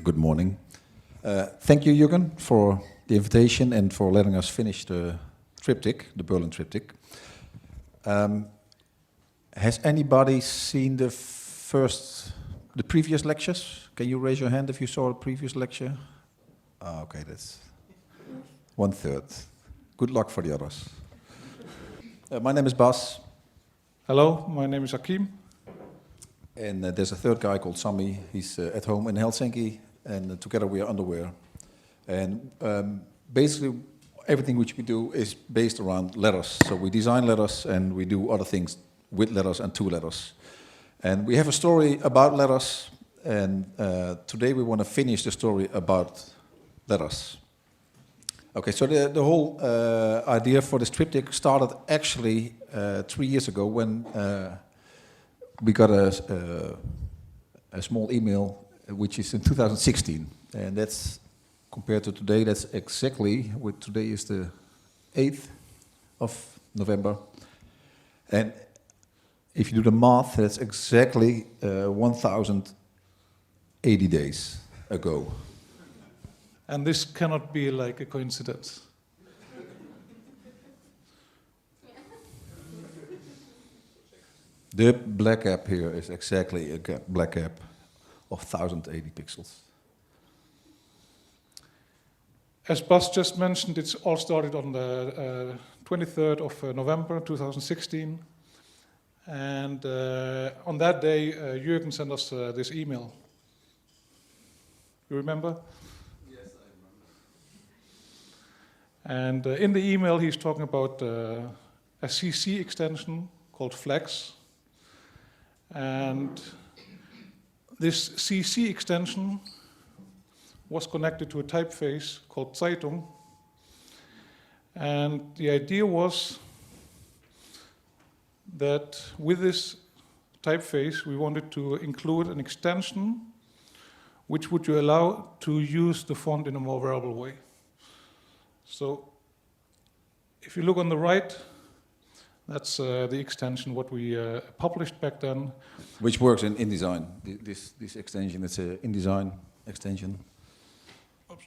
Good morning. Thank you, Jürgen, for the invitation and for letting us finish the triptych, the Berlin triptych. Has anybody seen the previous lectures? Can you raise your hand if you saw the previous lecture? Okay, that's 1/3. Good luck for the others. My name is Bas. Hello, my name is Akim. And there's a third guy called Sami. He's at home in Helsinki, and together we are Underware. And basically, everything which we do is based around letters. So we design letters, and we do other things with letters and to letters. And we have a story about letters, and today we want to finish the story about letters. Okay, so the whole idea for this triptych started actually 3 years ago when we got a small email, which is in 2016, and that's compared to today. That's exactly what today is, the 8th of November, and if you do the math, that's exactly 1,080 days ago. And this cannot be like a coincidence. The black app here is exactly a black app of 1,080 pixels. As Bas just mentioned, it's all started on the 23rd of November 2016. And on that day, Jürgen sent us this email. You remember? Yes, I And remember. in the email, he's talking about a CC extension called Flex. And this CC extension was connected to a typeface called Zeitung. And the idea was that with this typeface, we wanted to include an extension which would you allow to use the font in a more variable way. So if you look on the right, that's the extension what we published back then. Which works in InDesign. This extension, it's an InDesign extension. Oops.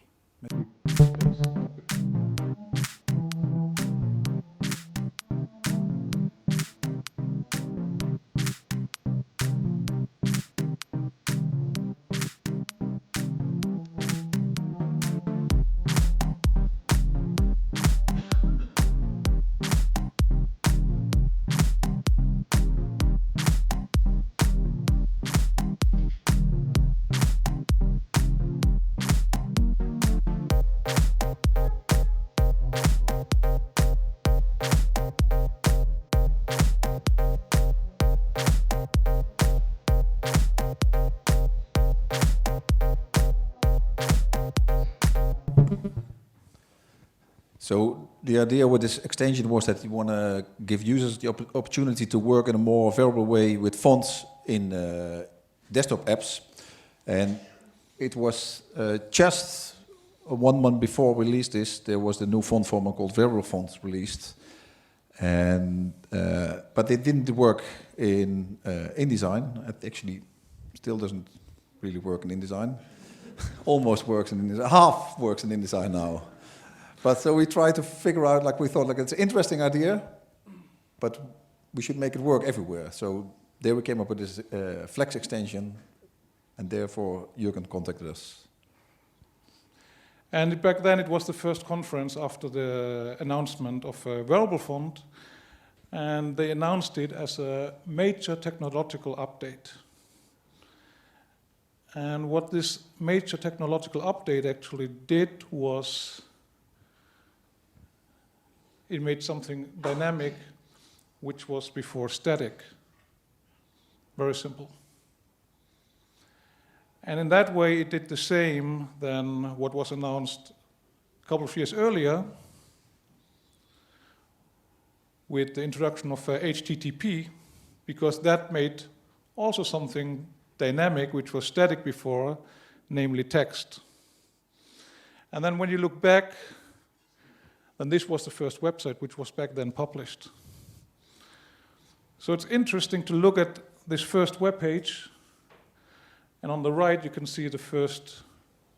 So the idea with this extension was that you want to give users the opportunity to work in a more variable way with fonts in desktop apps. And it was just 1 month before we released this, there was the new font format called variable fonts released. And but it didn't work in InDesign. It actually still doesn't really work in InDesign. Almost works in InDesign. Half works in InDesign now. But so we tried to figure out, like we thought, like it's an interesting idea, but we should make it work everywhere. So there we came up with this Flex extension, and therefore Jürgen contacted us. And back then it was the first conference after the announcement of a variable font, and they announced it as a major technological update. And what this major technological update actually did was it made something dynamic which was before static. Very simple. And in that way, it did the same than what was announced a couple of years earlier with the introduction of HTTP, because that made also something dynamic which was static before, namely text. And then when you look back, then this was the first website which was back then published. So it's interesting to look at this first web page And on the right, you can see the first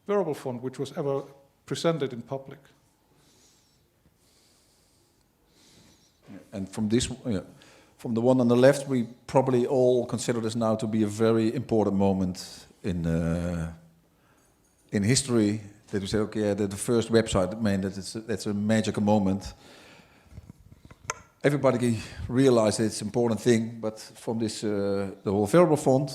wearable font which was ever presented in public. And from this, from the one on the left, we probably all consider this now to be a very important moment in history. That we say, okay, yeah, the first website, man, that's a magical moment. Everybody realized it's an important thing, but from this, the whole variable font,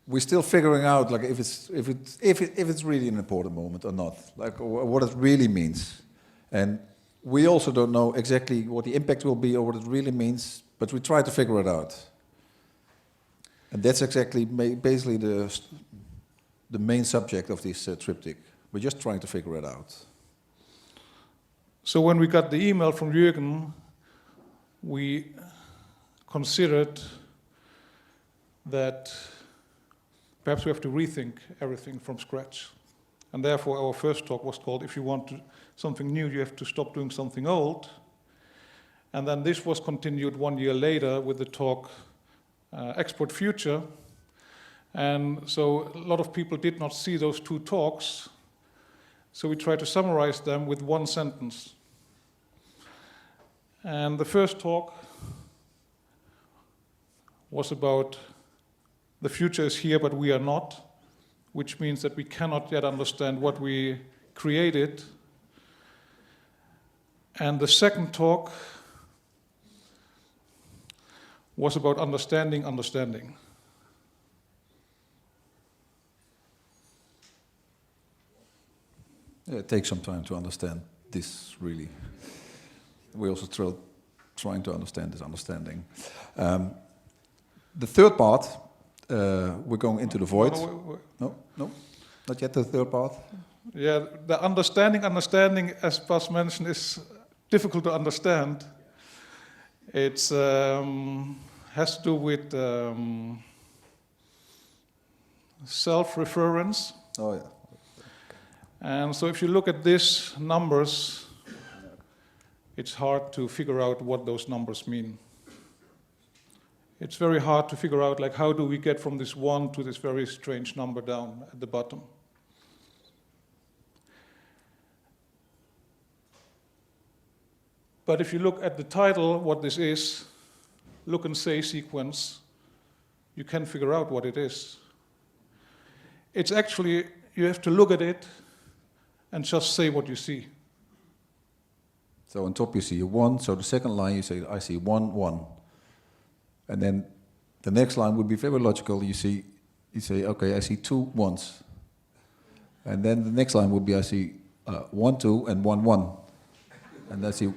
we're still figuring out, like, if it's really an important moment or not, like what it really means, and we also don't know exactly what the impact will be or what it really means, but we try to figure it out, and that's exactly basically the main subject of this triptych. We're just trying to figure it out. So when we got the email from Jürgen, we considered that perhaps we have to rethink everything from scratch. And therefore our first talk was called, if you want something new, you have to stop doing something old. And then this was continued 1 year later with the talk Export Future. And so a lot of people did not see those two talks. So we tried to summarize them with one sentence. And the first talk was about the future is here, but we are not, which means that we cannot yet understand what we created. And the second talk was about understanding. Yeah, it takes some time to understand this, really. We also trying to understand this understanding. The third part, we're going into the void. No, not yet the third part. Yeah, the understanding, as Bas mentioned, is difficult to understand. It has to do with self-reference. Oh, yeah. And so if you look at these numbers, it's hard to figure out what those numbers mean. It's very hard to figure out, like, how do we get from this 1 to this very strange number down at the bottom. But if you look at the title, what this is, look and say sequence, you can figure out what it is. It's actually, you have to look at it and just say what you see. So on top you see a 1, so the second line you say, I see 1, 1. And then the next line would be very logical, you say, okay, I see 2 1s. And then the next line would be, I see 1, 2 and 1, 1. And I see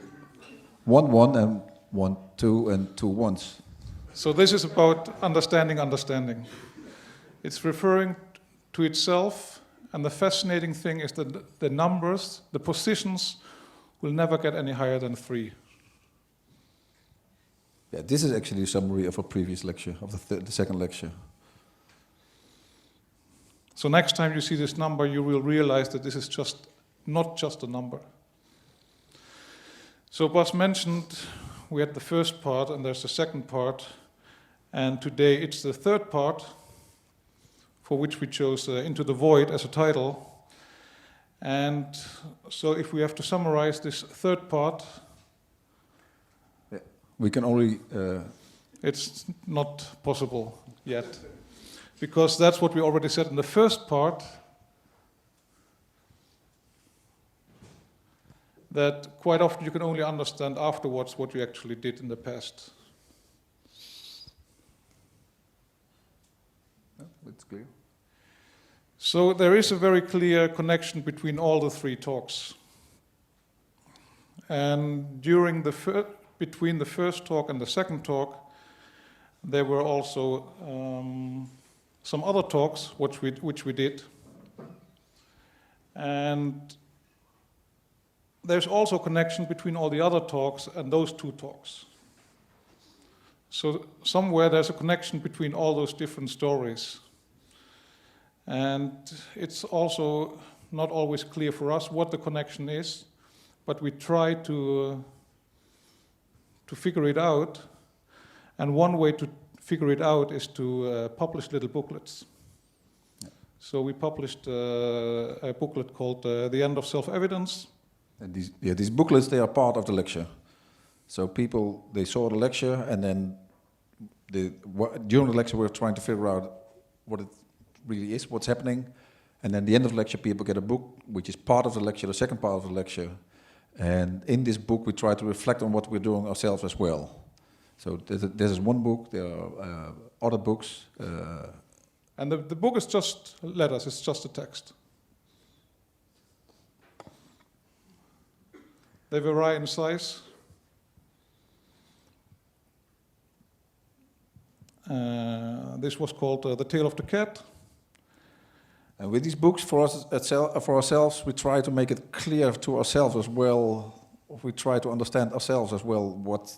1, 1 and 1, 2 and 2 1s. So this is about understanding. It's referring to itself. And the fascinating thing is that the numbers, the positions, will never get any higher than 3. Yeah, this is actually a summary of a previous lecture, of the second lecture. So next time you see this number, you will realize that this is not just a number. So Bas mentioned we had the first part and there's the second part. And today it's the third part, for which we chose Into the Void as a title. And so if we have to summarize this third part, we can only... it's not possible yet. Because that's what we already said in the first part, that quite often you can only understand afterwards what you actually did in the past. That's clear. So there is a very clear connection between all the 3 talks. And between the first talk and the second talk, there were also some other talks which we did. And there's also a connection between all the other talks and those 2 talks. So somewhere there's a connection between all those different stories. And it's also not always clear for us what the connection is, but we try to figure it out. And one way to figure it out is to publish little booklets. Yeah. So we published a booklet called The End of Self-Evidence. And these booklets, they are part of the lecture. So people, they saw the lecture, and then during the lecture we're trying to figure out what it really is, what's happening. And then at the end of the lecture, people get a book, which is part of the lecture, the second part of the lecture. And in this book, we try to reflect on what we're doing ourselves as well. So this is one book, there are other books. And the book is just letters, it's just a text. They vary in size. This was called The Tale of the Cat. And with these books, for ourselves, we try to make it clear to ourselves as well. We try to understand ourselves as well what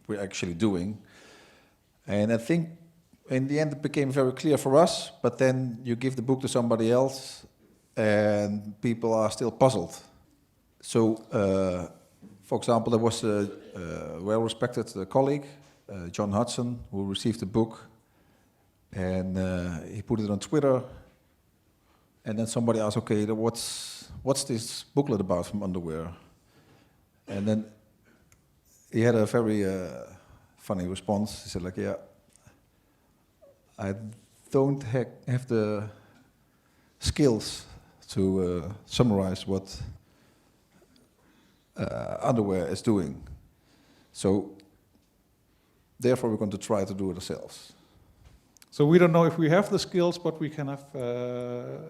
we're actually doing. And I think in the end it became very clear for us, but then you give the book to somebody else and people are still puzzled. So, for example, there was a well-respected colleague, John Hudson, who received the book, and he put it on Twitter. And then somebody asked, okay, what's this booklet about from Underware? And then he had a very funny response. He said, like, yeah, I don't have the skills to summarize what Underware is doing. So therefore we're going to try to do it ourselves. So we don't know if we have the skills, but we can have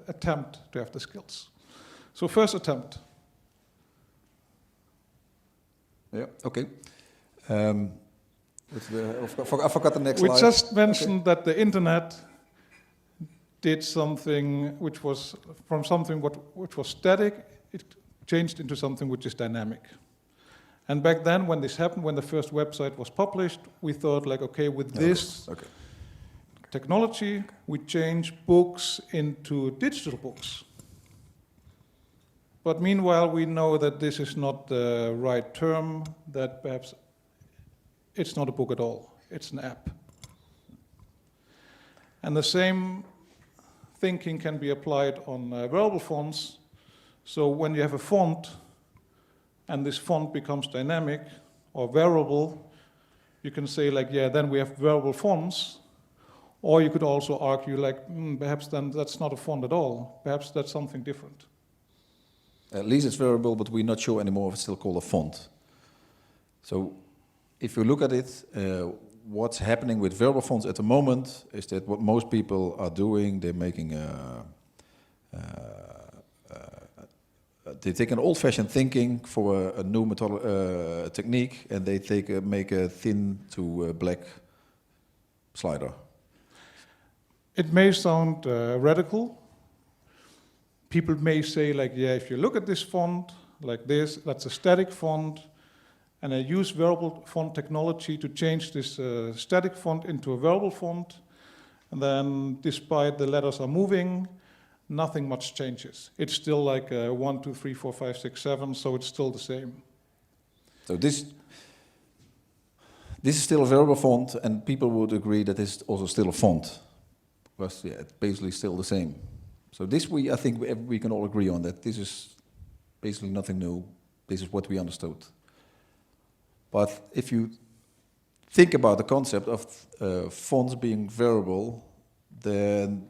attempt to have the skills. So first attempt. Yeah, okay. I forgot the next slide. We just mentioned that the internet did something which was, from something which was static, it changed into something which is dynamic. And back then, when this happened, when the first website was published, we thought like, okay, with this technology, we change books into digital books. But meanwhile, we know that this is not the right term, that perhaps it's not a book at all, it's an app. And the same thinking can be applied on wearable fonts. So when you have a font, and this font becomes dynamic or wearable, you can say like, yeah, then we have wearable fonts. Or you could also argue like, perhaps then that's not a font at all. Perhaps that's something different. At least it's wearable, but we're not sure anymore if it's still called a font. So if you look at it, what's happening with wearable fonts at the moment is that what most people are doing, they're making they take an old-fashioned thinking for a new technique, and they make a thin to black slider. It may sound radical. People may say like, yeah, if you look at this font like this, that's a static font, and I use wearable font technology to change this static font into a wearable font, and then despite the letters are moving, nothing much changes. It's still like 1, 2, 3, 4, 5, 6, 7, so it's still the same. So this is still a wearable font, and people would agree that this is also still a font. Because yeah, it's basically still the same. So this I think we can all agree on that. This is basically nothing new. This is what we understood. But if you think about the concept of fonts being variable, then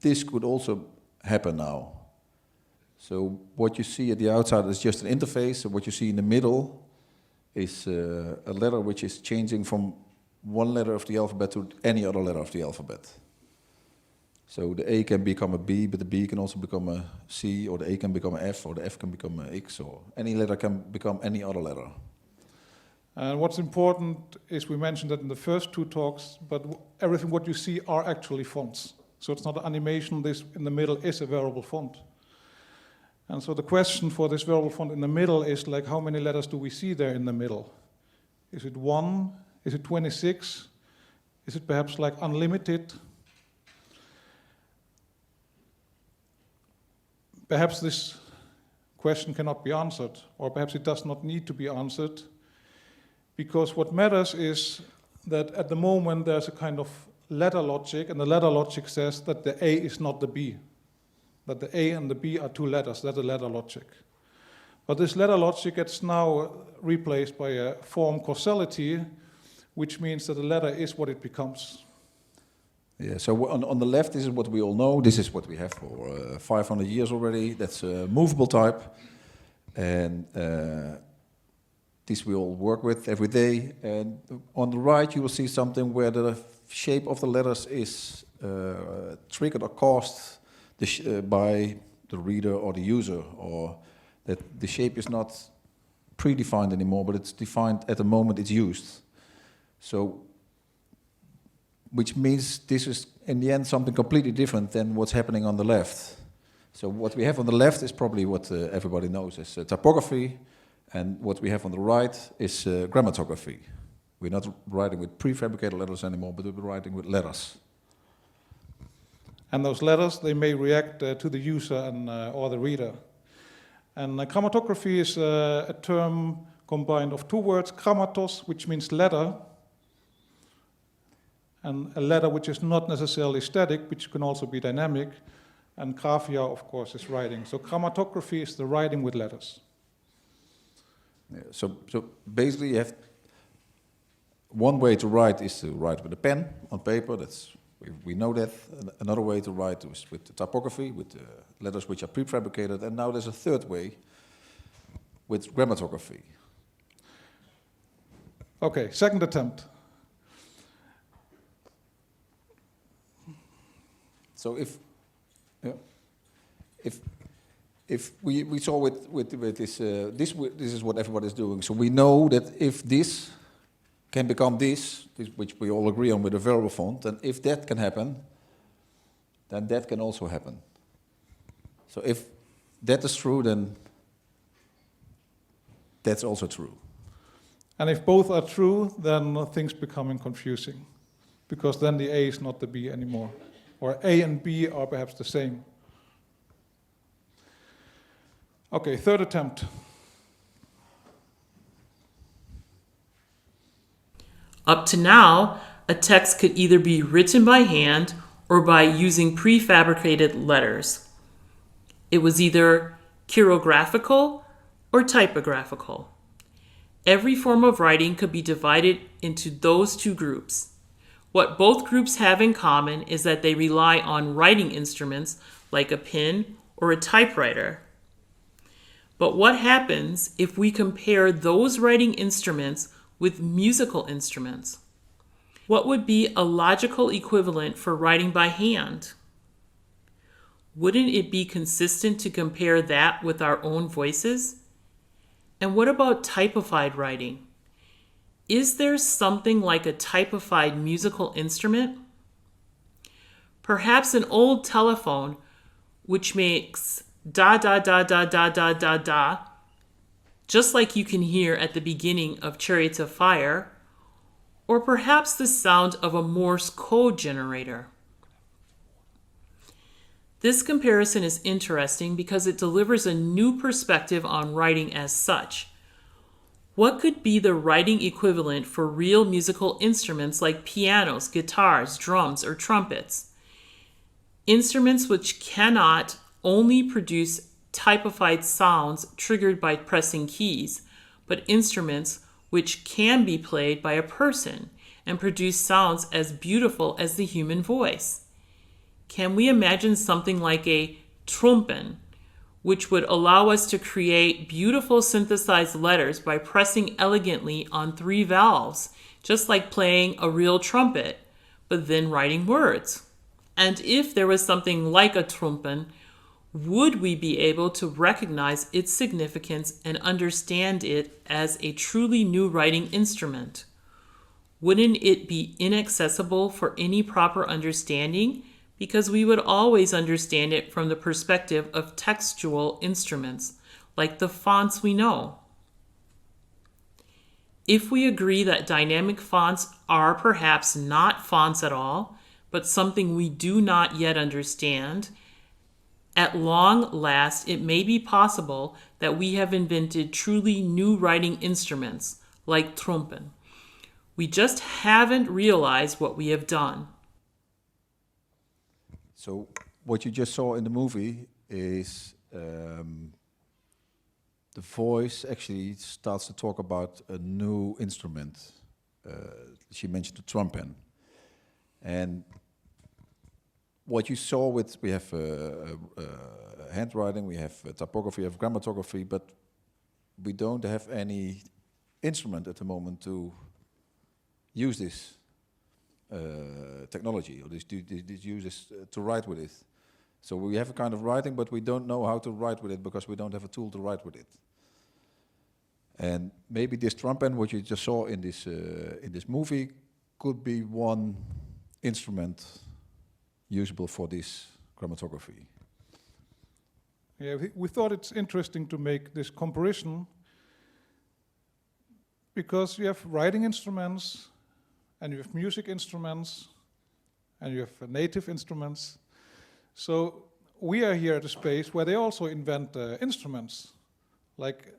this could also happen now. So what you see at the outside is just an interface, and what you see in the middle is a letter which is changing from one letter of the alphabet to any other letter of the alphabet. So the A can become a B, but the B can also become a C, or the A can become an F, or the F can become an X, or any letter can become any other letter. And what's important is we mentioned that in the first 2 talks, but everything what you see are actually fonts. So it's not an animation, this in the middle is a variable font. And so the question for this variable font in the middle is like, how many letters do we see there in the middle? Is it 1? Is it 26? Is it perhaps like unlimited? Perhaps this question cannot be answered, or perhaps it does not need to be answered, because what matters is that at the moment there's a kind of ladder logic, and the ladder logic says that the A is not the B, that the A and the B are two letters. That's a ladder logic. But this ladder logic gets now replaced by a form causality, which means that the letter is what it becomes. Yeah, so on the left, this is what we all know. This is what we have for 500 years already. That's a movable type. And this we all work with every day. And on the right, you will see something where the shape of the letters is triggered or caused by the reader or the user, or that the shape is not predefined anymore, but it's defined at the moment it's used. So, which means this is in the end something completely different than what's happening on the left. So what we have on the left is probably what everybody knows as typography, and what we have on the right is grammatography. We're not writing with prefabricated letters anymore, but we're writing with letters. And those letters, they may react to the user and or the reader. And chromatography is a term combined of two words, chromatos, which means letter, and a letter which is not necessarily static, which can also be dynamic, and graphia, of course, is writing. So chromatography is the writing with letters. Yeah, so basically you have one way to write is to write with a pen on paper. We know that. Another way to write is with the typography, with letters which are prefabricated. And now there's a third way with grammatography. Okay, second attempt. So if we saw with this this is what everybody's doing. So we know that if this can become this, which we all agree on with a variable font, and if that can happen, then that can also happen. So if that is true, then that's also true. And if both are true, then things becoming confusing, because then the A is not the B anymore. Or A and B are perhaps the same. Okay, third attempt. Up to now, a text could either be written by hand or by using prefabricated letters. It was either chirographical or typographical. Every form of writing could be divided into those two groups. What both groups have in common is that they rely on writing instruments like a pen or a typewriter. But what happens if we compare those writing instruments with musical instruments? What would be a logical equivalent for writing by hand? Wouldn't it be consistent to compare that with our own voices? And what about typified writing? Is there something like a typified musical instrument? Perhaps an old telephone which makes da da da da da da da da, just like you can hear at the beginning of Chariots of Fire, or perhaps the sound of a Morse code generator. This comparison is interesting because it delivers a new perspective on writing as such. What could be the writing equivalent for real musical instruments like pianos, guitars, drums, or trumpets? Instruments which cannot only produce typified sounds triggered by pressing keys, but instruments which can be played by a person and produce sounds as beautiful as the human voice. Can we imagine something like a trompen, which would allow us to create beautiful synthesized letters by pressing elegantly on 3 valves, just like playing a real trumpet, but then writing words? And if there was something like a trompen, would we be able to recognize its significance and understand it as a truly new writing instrument? Wouldn't it be inaccessible for any proper understanding, because we would always understand it from the perspective of textual instruments, like the fonts we know? If we agree that dynamic fonts are perhaps not fonts at all, but something we do not yet understand, at long last it may be possible that we have invented truly new writing instruments, like trompen, We just haven't realized what we have done. So what you just saw in the movie is the voice actually starts to talk about a new instrument. She mentioned the trumpet. And what you saw with, we have handwriting, we have typography, we have grammatography, but we don't have any instrument at the moment to use this technology, or use this to write with it. So we have a kind of writing, but we don't know how to write with it because we don't have a tool to write with it. And maybe this trumpet, what you just saw in this movie, could be one instrument usable for this chromatography. Yeah, we thought it's interesting to make this comparison because you have writing instruments and you have music instruments and you have native instruments. So we are here at a space where they also invent instruments. Like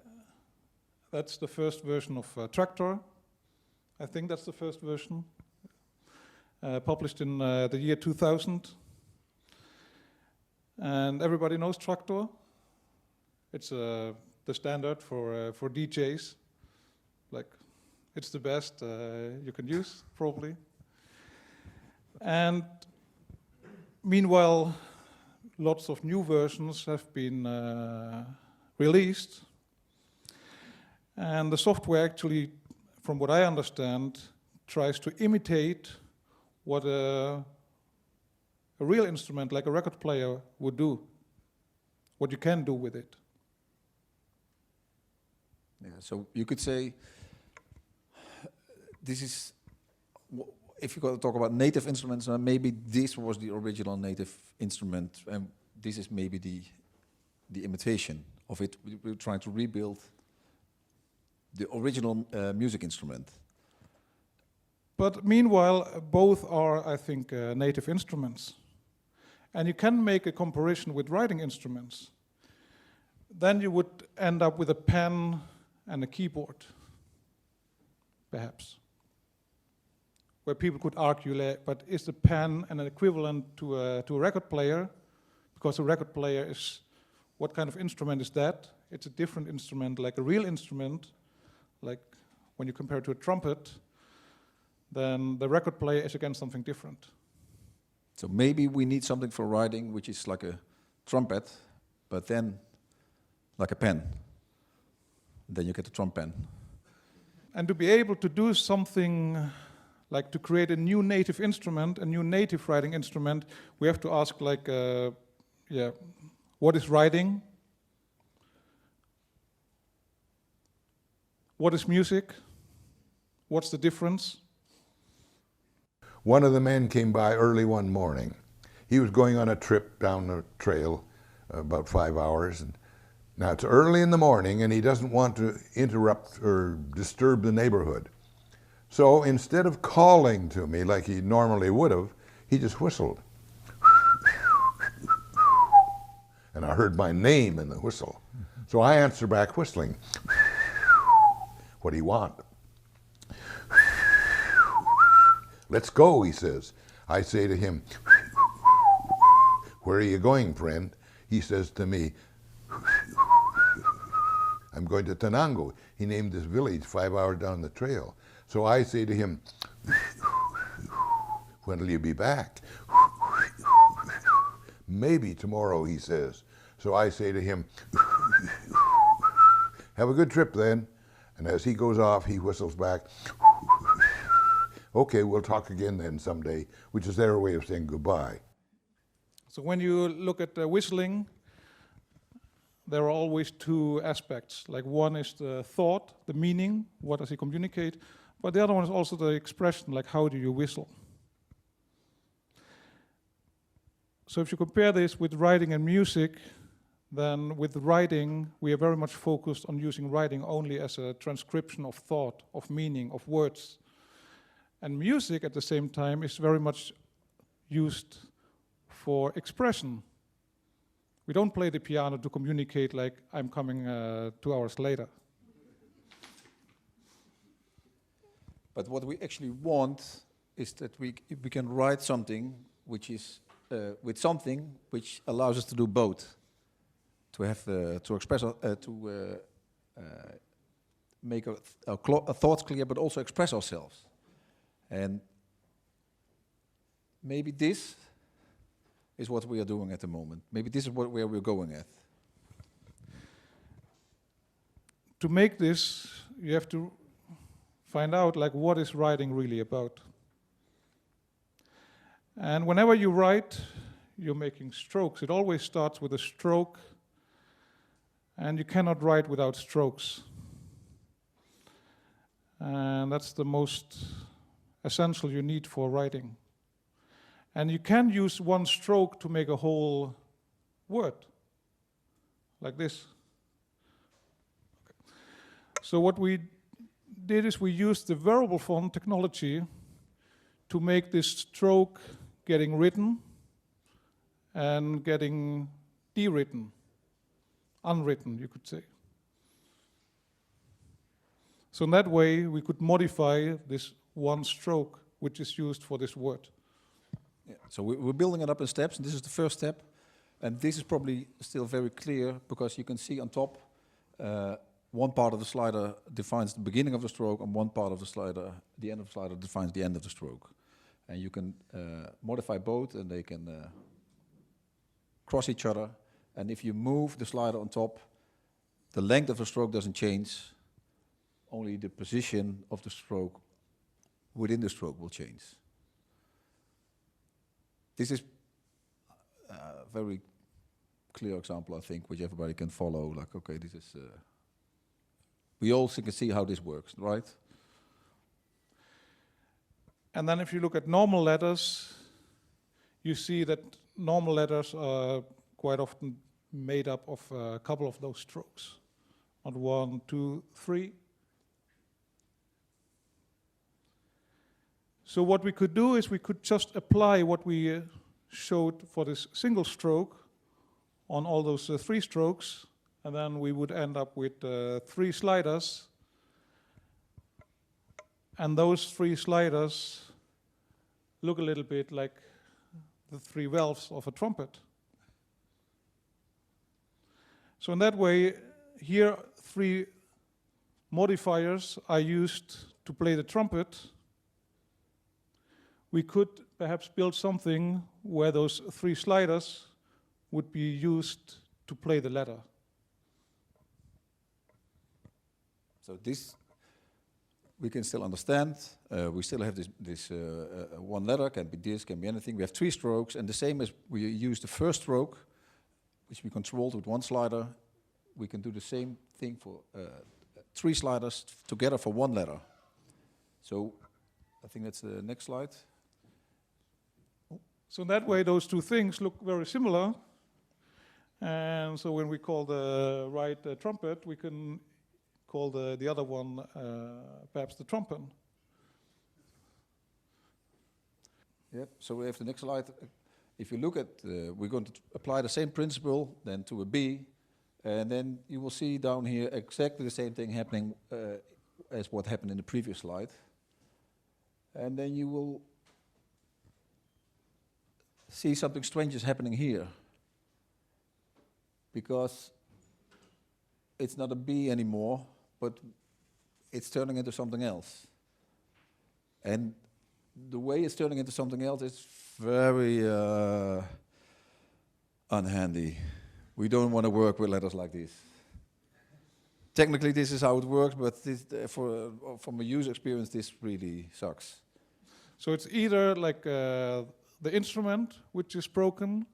that's the first version of Tractor. I think that's the first version. Published in the year 2000. And everybody knows Tractor. It's the standard for DJs. Like, it's the best you can use, probably. And meanwhile, lots of new versions have been released. And the software actually, from what I understand, tries to imitate what a real instrument like a record player would do, what you can do with it. Yeah, so you could say this is, if you got to talk about native instruments, maybe this was the original native instrument, and this is maybe the imitation of it. We're trying to rebuild the original music instrument. But meanwhile, both are, I think, native instruments. And you can make a comparison with writing instruments. Then you would end up with a pen and a keyboard, perhaps. Where people could argue, but is the pen an equivalent to a record player? Because a record player is, what kind of instrument is that? It's a different instrument, like a real instrument, like when you compare it to a trumpet, then the record player is again something different. So maybe we need something for writing, which is like a trumpet, but then like a pen. Then you get a trumpet. And to be able to do something like to create a new native instrument, a new native writing instrument, we have to ask like, what is writing? What is music? What's the difference? One of the men came by early one morning. He was going on a trip down the trail, about 5 hours. And now it's early in the morning and he doesn't want to interrupt or disturb the neighborhood. So instead of calling to me like he normally would have, he just whistled. And I heard my name in the whistle. So I answer back whistling. What do you want? Let's go, he says. I say to him, where are you going, friend? He says to me, I'm going to Tenango. He named this village 5 hours down the trail. So I say to him, when will you be back? Maybe tomorrow, he says. So I say to him, have a good trip then. And as he goes off, he whistles back, okay, we'll talk again then someday, which is their way of saying goodbye. So when you look at whistling, there are always two aspects. Like one is the thought, the meaning, what does he communicate? But the other one is also the expression, like how do you whistle? So if you compare this with writing and music, then with writing, we are very much focused on using writing only as a transcription of thought, of meaning, of words. And music at the same time is very much used for expression. We don't play the piano to communicate like I'm coming 2 hours later. But what we actually want is that we can write something which is with something which allows us to do both, to have to express to make our thoughts clear, but also express ourselves. And maybe this is what we are doing at the moment. Maybe this is where we're going at. To make this, you have to find out like what is writing really about. And whenever you write, you're making strokes. It always starts with a stroke, and you cannot write without strokes. And that's the most essential you need for writing. And you can use one stroke to make a whole word, like this. Okay. So what we did is we used the variable font technology to make this stroke getting written and getting dewritten, unwritten, you could say. So in that way, we could modify this one stroke, which is used for this word. Yeah. So we're building it up in steps, and this is the first step. And this is probably still very clear, because you can see on top, one part of the slider defines the beginning of the stroke, and one part of the slider, the end of the slider, defines the end of the stroke. And you can modify both, and they can cross each other. And if you move the slider on top, the length of the stroke doesn't change. Only the position of the stroke within the stroke will change. This is a very clear example, I think, which everybody can follow. Like, okay, this is... we also can see how this works, right? And then if you look at normal letters, you see that normal letters are quite often made up of a couple of those strokes. Not 1, 2, 3. So what we could do is we could just apply what we showed for this single stroke on all those 3 strokes, and then we would end up with 3 sliders. And those 3 sliders look a little bit like the 3 valves of a trumpet. So in that way, here 3 modifiers are used to play the trumpet. We could perhaps build something where those 3 sliders would be used to play the letter. So this we can still understand. We still have this one letter, can be this, can be anything. We have 3 strokes, and the same as we use the first stroke, which we controlled with 1 slider, we can do the same thing for 3 sliders together for 1 letter. So I think that's the next slide. So in that way, those 2 things look very similar. And so when we call the right trumpet, we can call the other one perhaps the trombone. Yep. So we have the next slide. If you look at, we're going to apply the same principle then to a B, and then you will see down here exactly the same thing happening as what happened in the previous slide. And then you will see something strange is happening here, because it's not a B anymore, but it's turning into something else. And the way it's turning into something else is very unhandy. We don't want to work with letters like this. Technically, this is how it works, but this, from a user experience, this really sucks. So it's either like the instrument which is broken,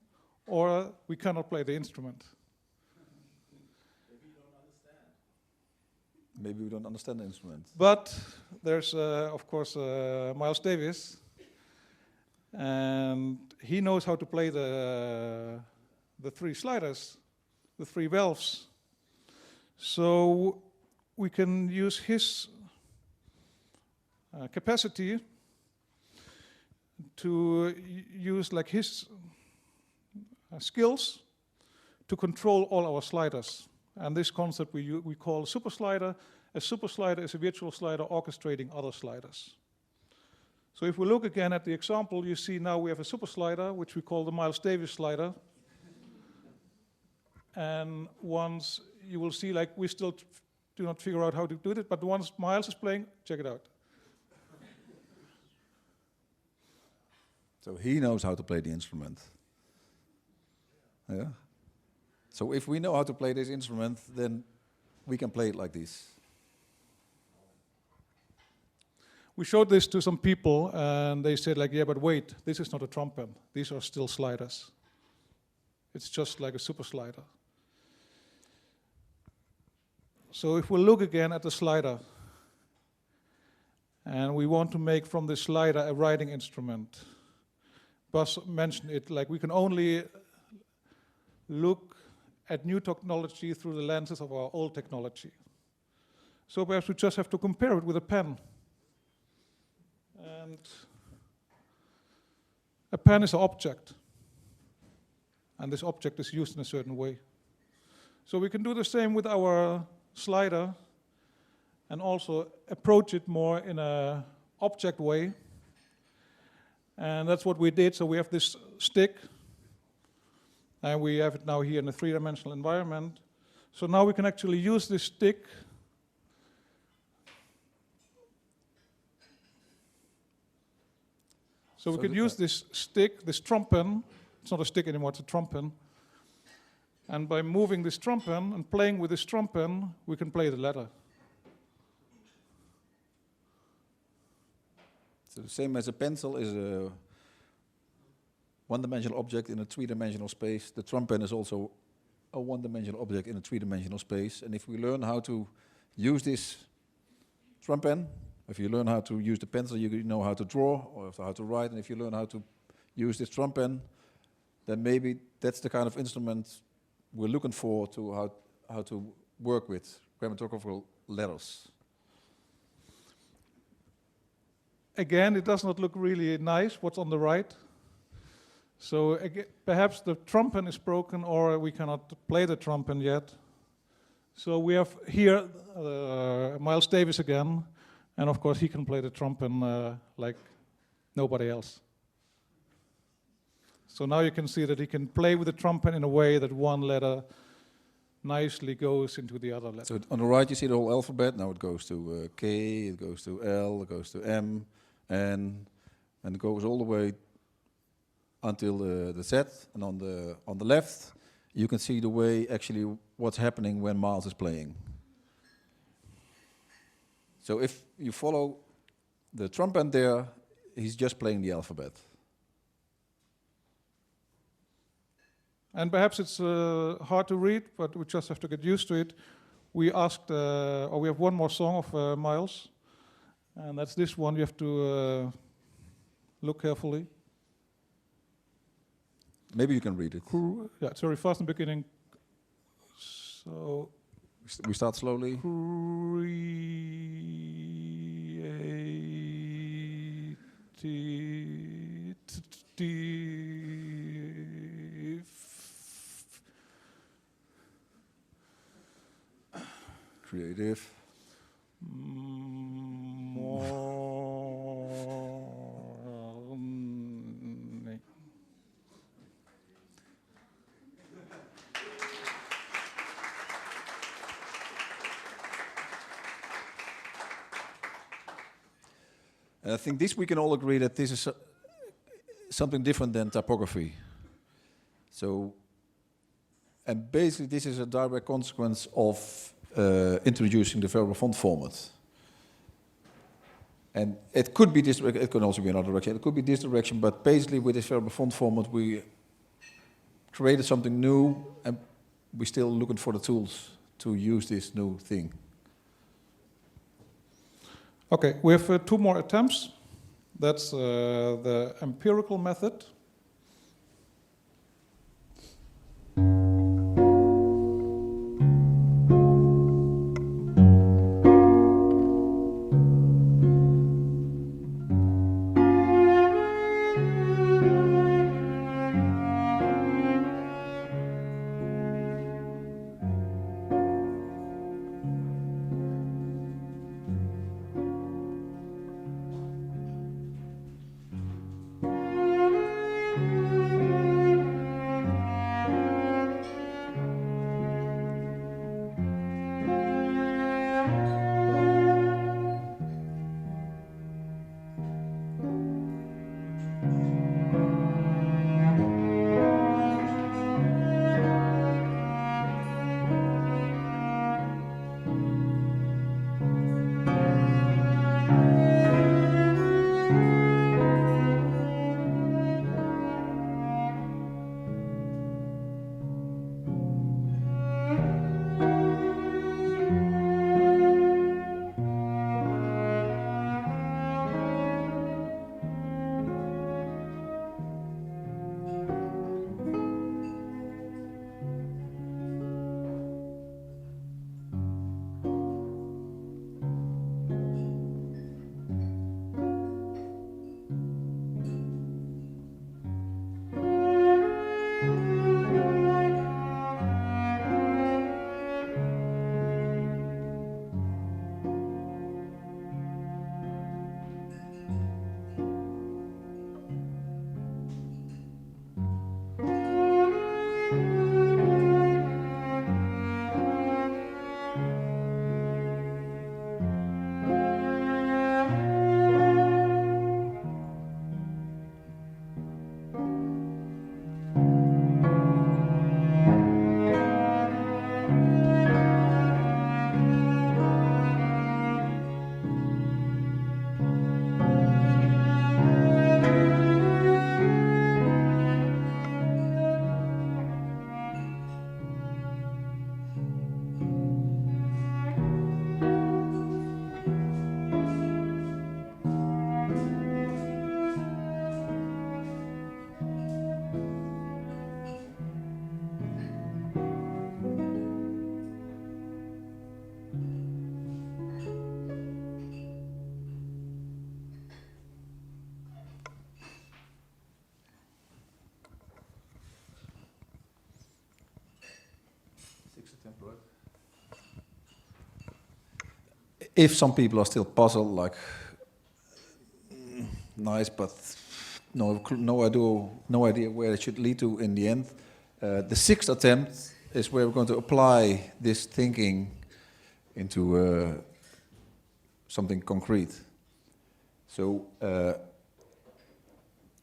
or we cannot play the instrument. Maybe we don't understand the instrument. But there's, of course, Miles Davis, and he knows how to play the 3 sliders, the 3 valves. So we can use his capacity to use like his skills to control all our sliders. And this concept we call super slider, A super slider is a virtual slider orchestrating other sliders. So if we look again at the example, you see now we have a super slider, which we call the Miles Davis slider. And once you will see, like, we still do not figure out how to do it, but once Miles is playing, check it out. So he knows how to play the instrument. Yeah. So if we know how to play this instrument, then we can play it like this. We showed this to some people, and they said, like, yeah, but wait, this is not a trumpet. These are still sliders. It's just like a super slider. So if we look again at the slider, and we want to make from this slider a writing instrument. Bas mentioned it, like we can only look at new technology through the lenses of our old technology. So perhaps we just have to compare it with a pen. And a pen is an object. And this object is used in a certain way. So we can do the same with our slider and also approach it more in an object way. And that's what we did. So we have this stick, and we have it now here in a three-dimensional environment. So now we can actually use this stick so we can use this stick, this trombone. It's not a stick anymore, it's a trombone. And by moving this trombone and playing with this trombone, we can play the letter. So the same as a pencil is a one-dimensional object in a three-dimensional space. The trombone is also a one-dimensional object in a three-dimensional space. And if we learn how to use this trombone, if you learn how to use the pencil, you know how to draw or how to write. And if you learn how to use this trombone, then maybe that's the kind of instrument we're looking for to how to work with grammatographical letters. Again, it does not look really nice, what's on the right. So perhaps the trombone is broken or we cannot play the trombone yet. So we have here Miles Davis again. And of course he can play the trombone like nobody else. So now you can see that he can play with the trombone in a way that one letter nicely goes into the other letter. So on the right you see the whole alphabet. Now it goes to K, it goes to L, it goes to M, N, and it goes all the way until the Z. And on the left you can see the way actually what's happening when Miles is playing. So if you follow the trombone there, he's just playing the alphabet. And perhaps it's hard to read, but we just have to get used to it. We asked, or we have one more song of Miles, and that's this one. You have to look carefully. Maybe you can read it. Yeah, it's very fast in the beginning. So We start slowly. Creative. Morning. And I think this we can all agree that this is something different than typography. So, and basically this is a direct consequence of introducing the variable font format. And it could be this direction, it could also be another direction, it could be this direction, but basically with this variable font format we created something new and we're still looking for the tools to use this new thing. Okay, we have two more attempts. That's the empirical method. if some people are still puzzled, like, nice, but no idea where it should lead to in the end, the sixth attempt is where we're going to apply this thinking into something concrete. So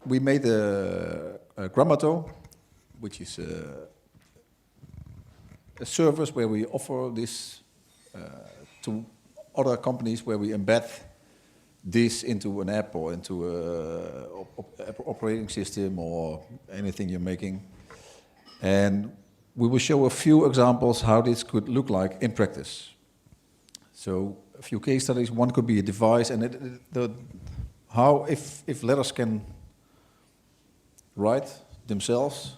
we made a Grammato, which is a service where we offer this to other companies, where we embed this into an app or into a operating system or anything you're making. And we will show a few examples how this could look like in practice. So a few case studies. One could be a device, and how if letters can write themselves,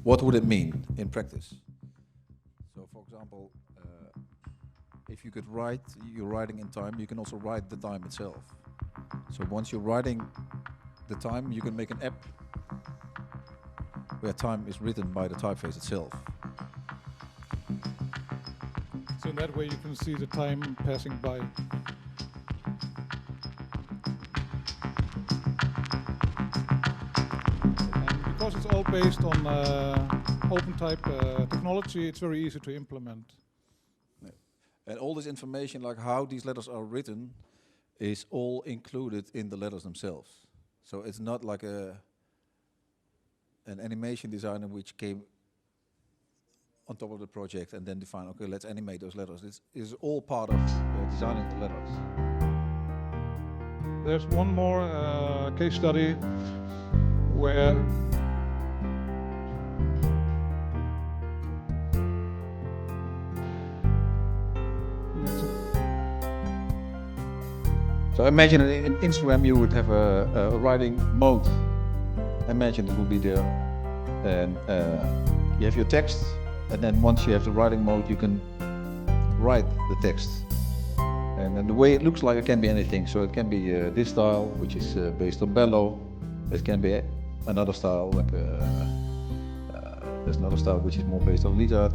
what would it mean in practice? So, for example, if you could write, you're writing in time, you can also write the time itself. So once you're writing the time, you can make an app where time is written by the typeface itself. So in that way you can see the time passing by. And because it's all based on open type technology, it's very easy to implement. And all this information, like how these letters are written, is all included in the letters themselves. So it's not like an animation designer which came on top of the project and then define, okay, let's animate those letters. It's all part of designing the letters. There's one more case study where So imagine in Instagram you would have a writing mode. Imagine it would be there, and you have your text, and then once you have the writing mode, you can write the text. And then the way it looks like, it can be anything. So it can be this style, which is based on Bello. It can be another style, like there's another style which is more based on Lisa.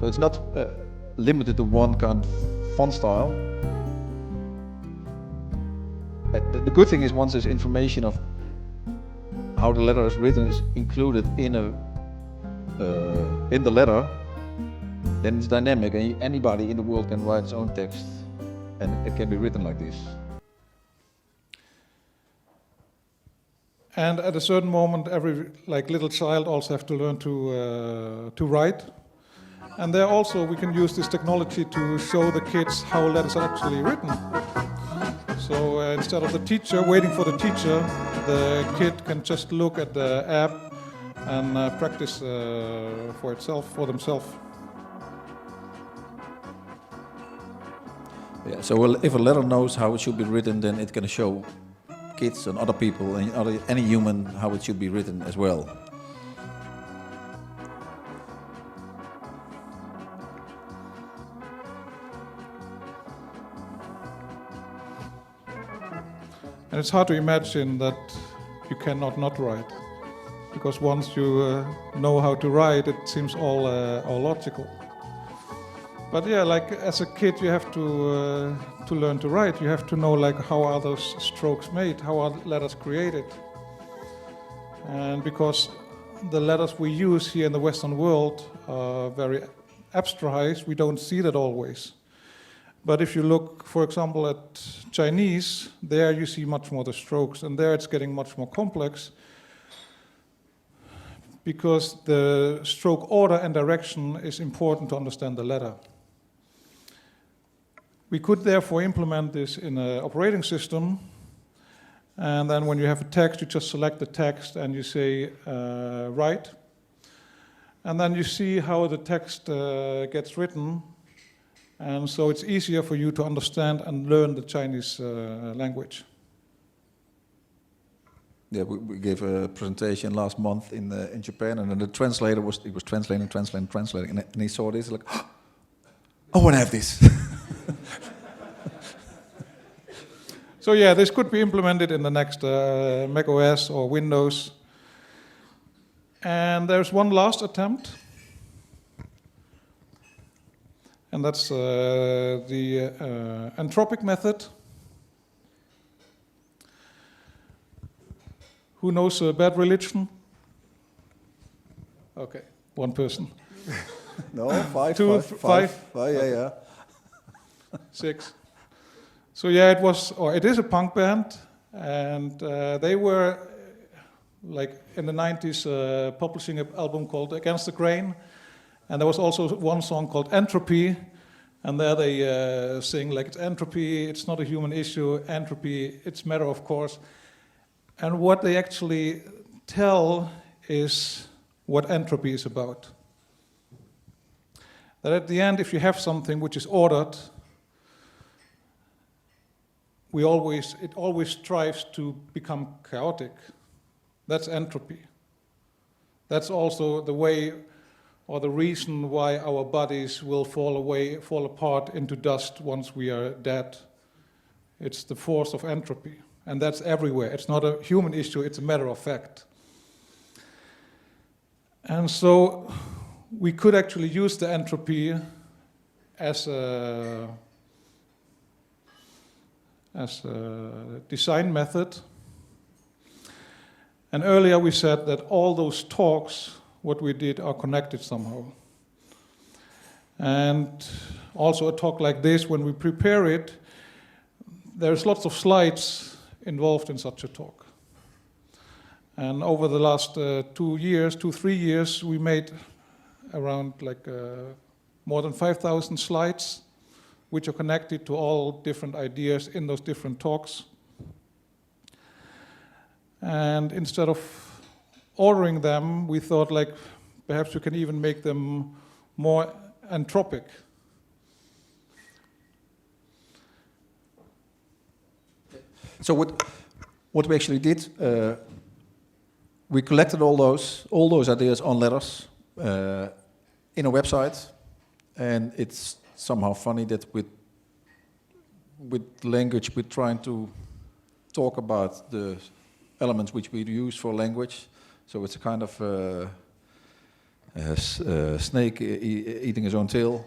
So it's not limited to one kind of font style. The good thing is, once there's information of how the letter is written is included in the letter, then it's dynamic, and anybody in the world can write his own text, and it can be written like this. And at a certain moment, every little child also have to learn to write. And there also we can use this technology to show the kids how letters are actually written. So instead of the teacher waiting for the teacher, the kid can just look at the app and practice for themselves. Yeah. So if a letter knows how it should be written, then it can show kids and other people and any human how it should be written as well. And it's hard to imagine that you cannot not write, because once you know how to write, it seems all logical. But yeah, like as a kid, you have to learn to write. You have to know how are those strokes made, how are letters created. And because the letters we use here in the Western world are very abstracted, we don't see that always. But if you look, for example, at Chinese, there you see much more the strokes, and there it's getting much more complex, because the stroke order and direction is important to understand the letter. We could therefore implement this in an operating system, and then when you have a text, you just select the text and you say write, and then you see how the text gets written. And so it's easier for you to understand and learn the Chinese language. Yeah, we gave a presentation last month in Japan, and then the translator was translating, and he saw this like, oh, I want to have this. So yeah, this could be implemented in the next Mac OS or Windows. And there's one last attempt. And and that's the entropic method. Who knows Bad Religion? Okay, one person. No, five. Two, five. Oh, yeah. 6. So yeah, it is a punk band, and they were like in the 90s publishing an album called Against the Grain, and there was also one song called Entropy, and there they sing like it's entropy, it's not a human issue, entropy, it's matter of course. And what they actually tell is what entropy is about. That at the end, if you have something which is ordered, it always strives to become chaotic. That's entropy. That's also the way or the reason why our bodies will fall apart into dust once we are dead. It's the force of entropy. And that's everywhere. It's not a human issue, it's a matter of fact. And so we could actually use the entropy as a design method. And earlier we said that all those talks, what we did, are connected somehow. And also a talk like this, when we prepare it, there's lots of slides involved in such a talk. And over the last 3 years, we made around more than 5,000 slides, which are connected to all different ideas in those different talks. And instead of ordering them, we thought perhaps we can even make them more entropic. So what we actually did, we collected all those ideas on letters in a website, and it's somehow funny that with language we're trying to talk about the elements which we use for language. So it's a kind of snake eating his own tail.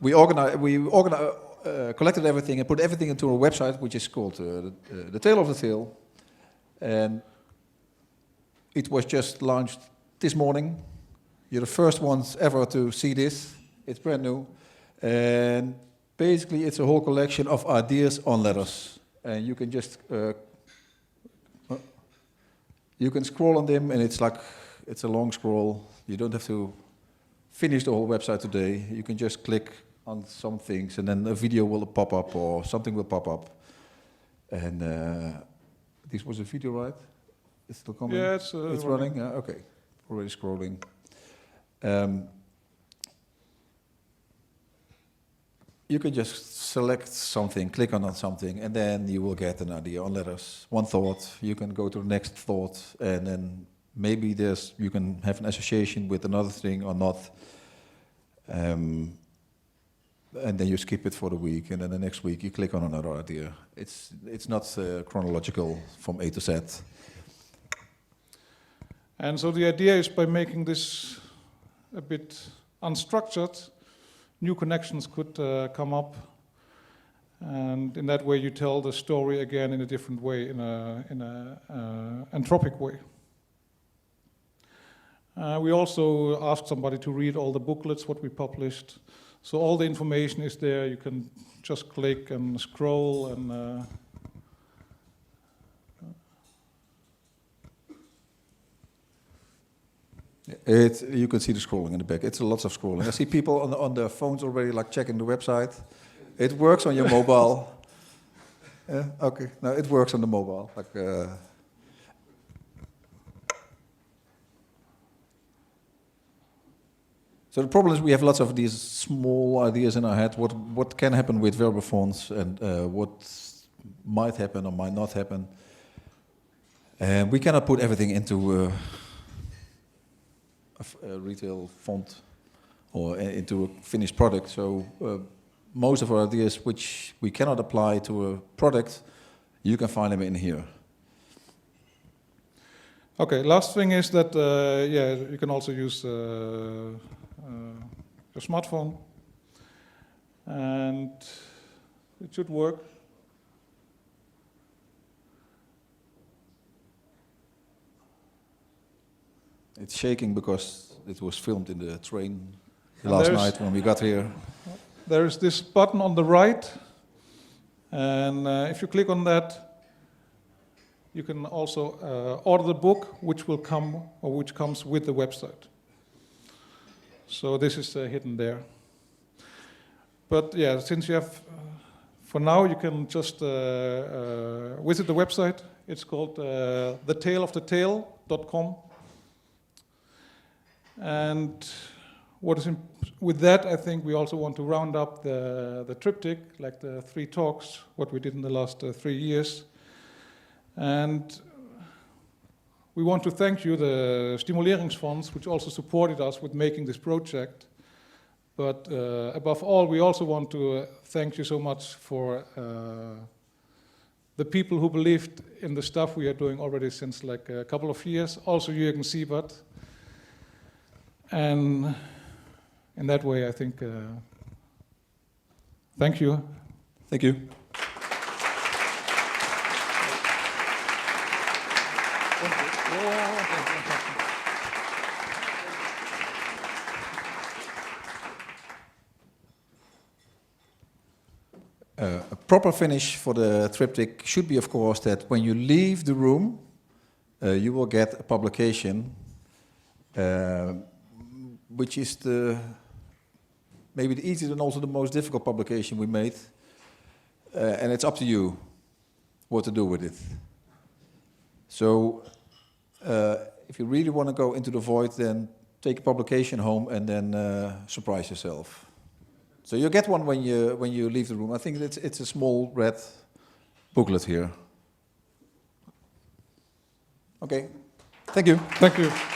We collected everything and put everything into a website which is called The Tale of the Tail. And it was just launched this morning. You're the first ones ever to see this. It's brand new. And basically it's a whole collection of ideas on letters. And you can just you can scroll on them, and it's a long scroll. You don't have to finish the whole website today. You can just click on some things, and then a video will pop up or something will pop up. And this was a video, right? It's still coming? Yeah, it's running. Yeah, okay, already scrolling. You can just select something, click on something, and then you will get an idea on letters. One thought, you can go to the next thought, and then maybe you can have an association with another thing or not. And then you skip it for the week, and then the next week you click on another idea. It's not chronological from A to Z. And so the idea is, by making this a bit unstructured, new connections could come up, and in that way you tell the story again in a different way, in a entropic way. We also asked somebody to read all the booklets what we published, so all the information is there. You can just click and scroll and you can see the scrolling in the back. It's lots of scrolling. I see people on their phones already checking the website. It works on your mobile. Yeah, okay. No, it works on the mobile. So the problem is we have lots of these small ideas in our head. What can happen with verbal fonts, and what might happen or might not happen. And we cannot put everything into a retail font or into a finished product. So most of our ideas which we cannot apply to a product, you can find them in here. Okay, last thing is that you can also use your smartphone, and it should work. It's shaking because it was filmed in the train And last there's- night when we got here. There is this button on the right, and if you click on that, you can also order the book, which will come, or which comes with the website. So this is hidden there. But yeah, since you have, for now, you can just visit the website. It's called thetaleofthetale.com. And what is with that, I think we also want to round up the triptych, like the 3 talks, what we did in the last 3 years. And we want to thank you, the Stimuleringsfonds, which also supported us with making this project. But above all, we also want to thank you so much for the people who believed in the stuff we are doing already since like a couple of years. Also Jürgen Siebert. And in that way, I think, thank you. Thank you. A proper finish for the triptych should be, of course, that when you leave the room, you will get a publication, which is maybe the easiest and also the most difficult publication we made. And it's up to you what to do with it. So if you really want to go into the void, then take a publication home and then surprise yourself. So you get one when you leave the room. I think it's a small red booklet here. Okay, thank you. Thank you.